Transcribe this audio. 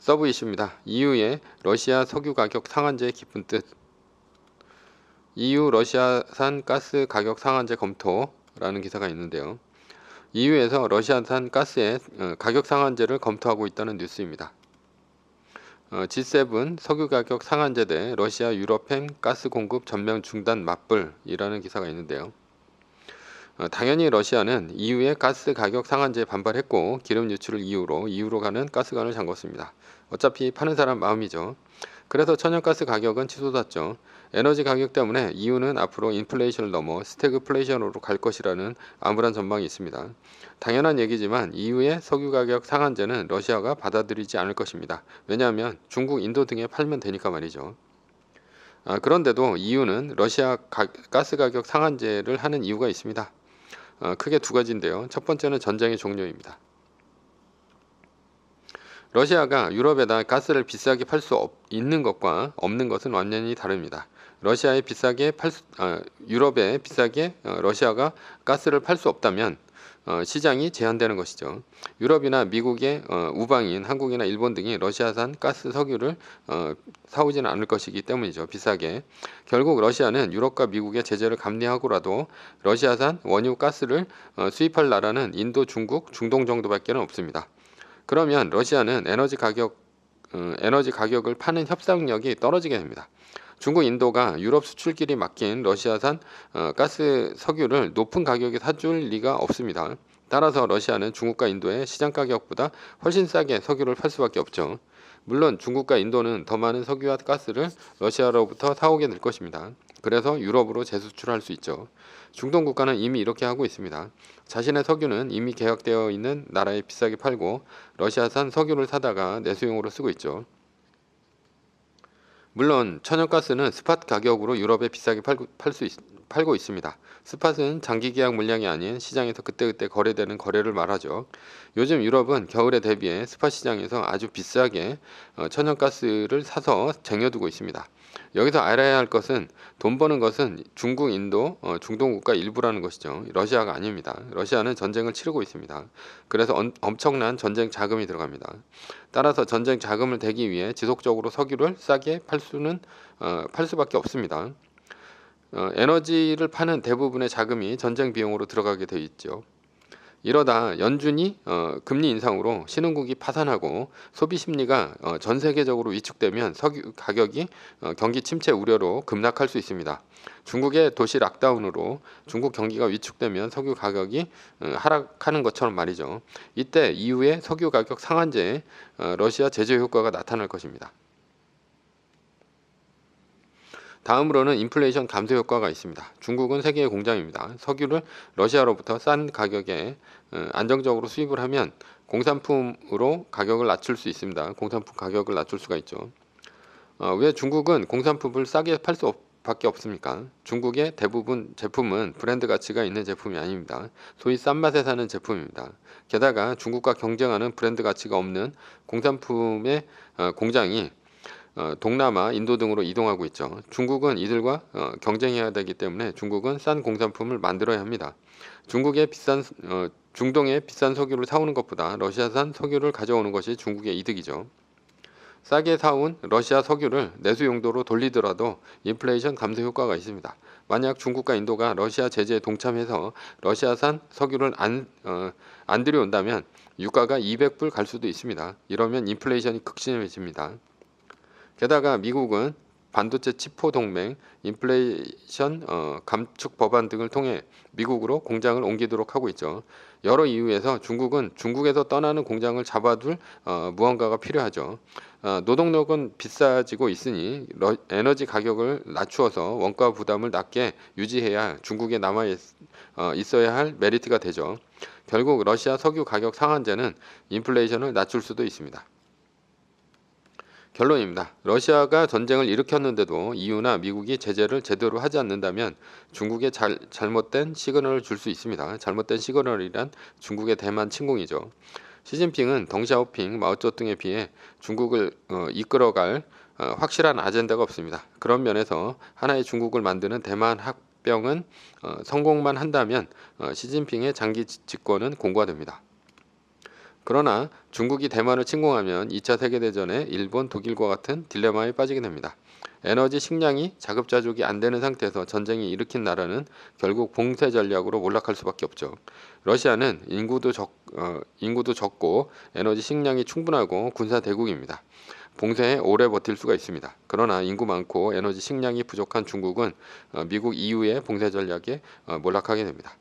서브 이슈입니다. EU의 러시아 석유 가격 상한제 깊은 뜻. EU 러시아산 가스 가격 상한제 검토라는 기사가 있는데요. EU에서 러시아산 가스의 가격 상한제를 검토하고 있다는 뉴스입니다. G7 석유 가격 상한제 대 러시아 유럽행 가스 공급 전면 중단 맞불이라는 기사가 있는데요. 당연히 러시아는 EU의 가스 가격 상한제에 반발했고 기름 유출을 이유로 EU로 가는 가스관을 잠궜습니다. 어차피 파는 사람 마음이죠. 그래서 천연가스 가격은 치솟았죠. 에너지 가격 때문에 EU는 앞으로 인플레이션을 넘어 스태그플레이션으로 갈 것이라는 암울한 전망이 있습니다. 당연한 얘기지만 EU의 석유 가격 상한제는 러시아가 받아들이지 않을 것입니다. 왜냐하면 중국, 인도 등에 팔면 되니까 말이죠. 그런데도 EU는 러시아 가스 가격 상한제를 하는 이유가 있습니다. 크게 두 가지인데요. 첫 번째는 전쟁의 종료입니다. 러시아가 유럽에다 가스를 비싸게 팔 수 있는 것과 없는 것은 완전히 다릅니다. 유럽에 비싸게 러시아가 가스를 팔 수 없다면 시장이 제한되는 것이죠. 유럽이나 미국의 우방인 한국이나 일본 등이 러시아산 가스 석유를 사오지는 않을 것이기 때문이죠. 비싸게. 결국 러시아는 유럽과 미국의 제재를 감내하고라도 러시아산 원유 가스를 수입할 나라는 인도, 중국, 중동 정도밖에 없습니다. 그러면 러시아는 에너지 가격을 파는 협상력이 떨어지게 됩니다. 중국, 인도가 유럽 수출길이 막힌 러시아산 가스 석유를 높은 가격에 사줄 리가 없습니다. 따라서 러시아는 중국과 인도의 시장 가격보다 훨씬 싸게 석유를 팔 수밖에 없죠. 물론 중국과 인도는 더 많은 석유와 가스를 러시아로부터 사오게 될 것입니다. 그래서 유럽으로 재수출할 수 있죠. 중동 국가는 이미 이렇게 하고 있습니다. 자신의 석유는 이미 계약되어 있는 나라에 비싸게 팔고 러시아산 석유를 사다가 내수용으로 쓰고 있죠. 물론 천연가스는 스팟 가격으로 유럽에 비싸게 팔고 있습니다. 스팟은 장기 계약 물량이 아닌 시장에서 그때그때 거래되는 거래를 말하죠. 요즘 유럽은 겨울에 대비해 스팟 시장에서 아주 비싸게 천연가스를 사서 쟁여두고 있습니다. 여기서 알아야 할 것은 돈 버는 것은 중국, 인도, 중동 국가 일부라는 것이죠. 러시아가 아닙니다. 러시아는 전쟁을 치르고 있습니다. 그래서 엄청난 전쟁 자금이 들어갑니다. 따라서 전쟁 자금을 대기 위해 지속적으로 석유를 싸게 팔 수밖에 없습니다. 에너지를 파는 대부분의 자금이 전쟁 비용으로 들어가게 되어 있죠. 이러다 연준이 금리 인상으로 신흥국이 파산하고 소비 심리가 전 세계적으로 위축되면 석유 가격이 경기 침체 우려로 급락할 수 있습니다. 중국의 도시 락다운으로 중국 경기가 위축되면 석유 가격이 하락하는 것처럼 말이죠. 이때 이후에 석유 가격 상한제에 러시아 제재 효과가 나타날 것입니다. 다음으로는 인플레이션 감소 효과가 있습니다. 중국은 세계의 공장입니다. 석유를 러시아로부터 싼 가격에 안정적으로 수입을 하면 공산품으로 가격을 낮출 수 있습니다. 공산품 가격을 낮출 수가 있죠. 왜 중국은 공산품을 싸게 팔 수밖에 없습니까? 중국의 대부분 제품은 브랜드 가치가 있는 제품이 아닙니다. 소위 싼 맛에 사는 제품입니다. 게다가 중국과 경쟁하는 브랜드 가치가 없는 공산품의 공장이 동남아, 인도 등으로 이동하고 있죠. 중국은 이들과 경쟁해야 되기 때문에 중국은 싼 공산품을 만들어야 합니다. 중동의 비싼 석유를 사오는 것보다 러시아산 석유를 가져오는 것이 중국의 이득이죠. 싸게 사온 러시아 석유를 내수 용도로 돌리더라도 인플레이션 감소 효과가 있습니다. 만약 중국과 인도가 러시아 제재에 동참해서 러시아산 석유를 안 들여온다면 유가가 200불 갈 수도 있습니다. 이러면 인플레이션이 극심해집니다. 게다가 미국은 반도체 칩포 동맹, 인플레이션 감축 법안 등을 통해 미국으로 공장을 옮기도록 하고 있죠. 여러 이유에서 중국은 중국에서 떠나는 공장을 잡아둘 무언가가 필요하죠. 노동력은 비싸지고 있으니 에너지 가격을 낮추어서 원가 부담을 낮게 유지해야 중국에 남아 있어야 할 메리트가 되죠. 결국 러시아 석유 가격 상한제는 인플레이션을 낮출 수도 있습니다. 결론입니다. 러시아가 전쟁을 일으켰는데도 EU나 미국이 제재를 제대로 하지 않는다면 중국에 잘못된 시그널을 줄 수 있습니다. 잘못된 시그널이란 중국의 대만 침공이죠. 시진핑은 덩샤오핑, 마오쩌둥에 비해 중국을 이끌어갈 확실한 아젠다가 없습니다. 그런 면에서 하나의 중국을 만드는 대만 합병은 성공만 한다면 시진핑의 장기 집권은 공고화됩니다. 그러나 중국이 대만을 침공하면 2차 세계대전에 일본, 독일과 같은 딜레마에 빠지게 됩니다. 에너지 식량이 자급자족이 안 되는 상태에서 전쟁이 일으킨 나라는 결국 봉쇄 전략으로 몰락할 수밖에 없죠. 러시아는 인구도 적고 에너지 식량이 충분하고 군사 대국입니다. 봉쇄에 오래 버틸 수가 있습니다. 그러나 인구 많고 에너지 식량이 부족한 중국은 미국 이후의 봉쇄 전략에 몰락하게 됩니다.